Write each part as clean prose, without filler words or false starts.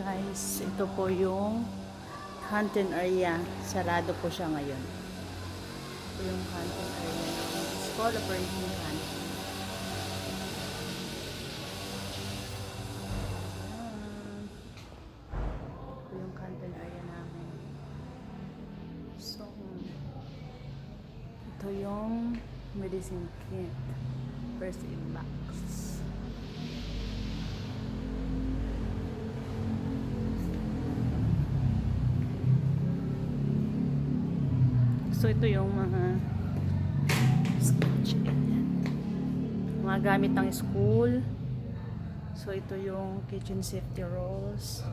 Guys, ito po yung canteen area. Sarado po siya ngayon. Ito yung canteen area ng School Operating Canteen. Ito yung canteen area namin. So, ito yung medicine kit. First aid box. So, ito yung mga mga gamit ng school. So, ito yung kitchen safety rolls.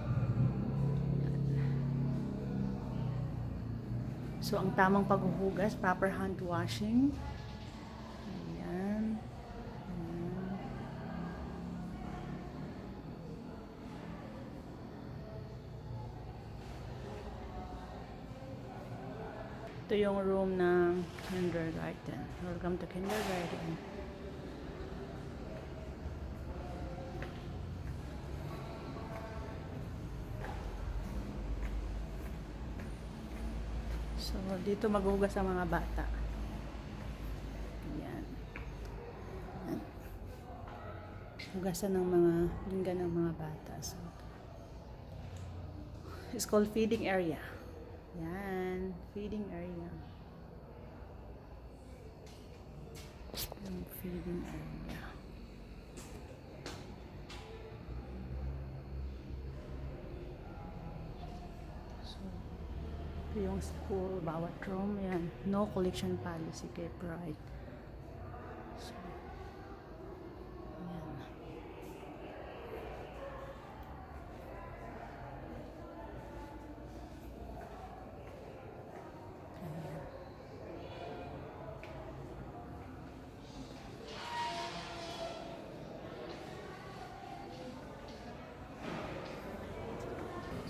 So, ang tamang paghuhugas, proper hand washing. Ayan. Ayan. Ito yung room ng kindergarten. Welcome to kindergarten. So, dito maghugas ang mga bata. Ayan. Ayan. Hugasan ng mga linggan ng mga bata. So, it's called feeding area. Yan, feeding area. Yung feeding area. So, ito yung school, bawat room. Yan, no collection policy kay Pride. So, yan.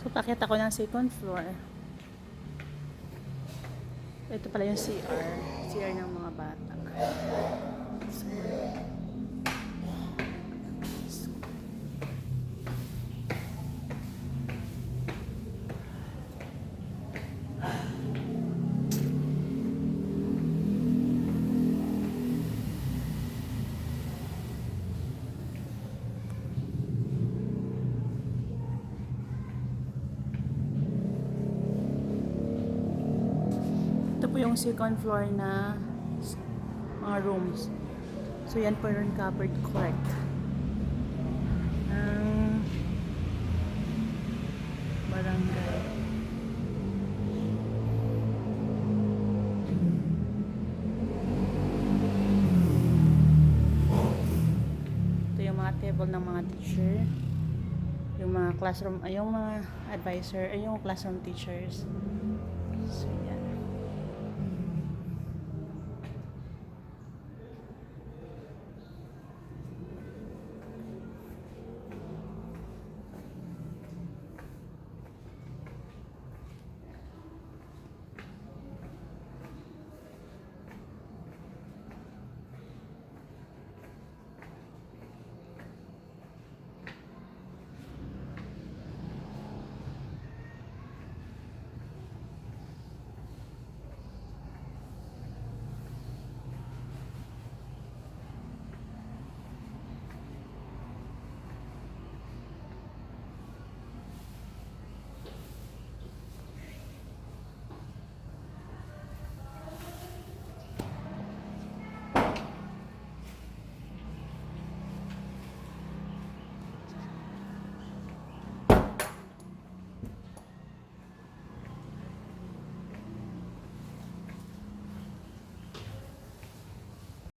So, pakita ko ng second floor. Ito pala yung CR. CR ng mga bata. So, ito po yung second floor na mga rooms. So, yan po yung covered court. Ang barangay. Ito yung mga table ng mga teacher. Yung mga classroom, ay yung mga advisor, ay yung classroom teachers. So,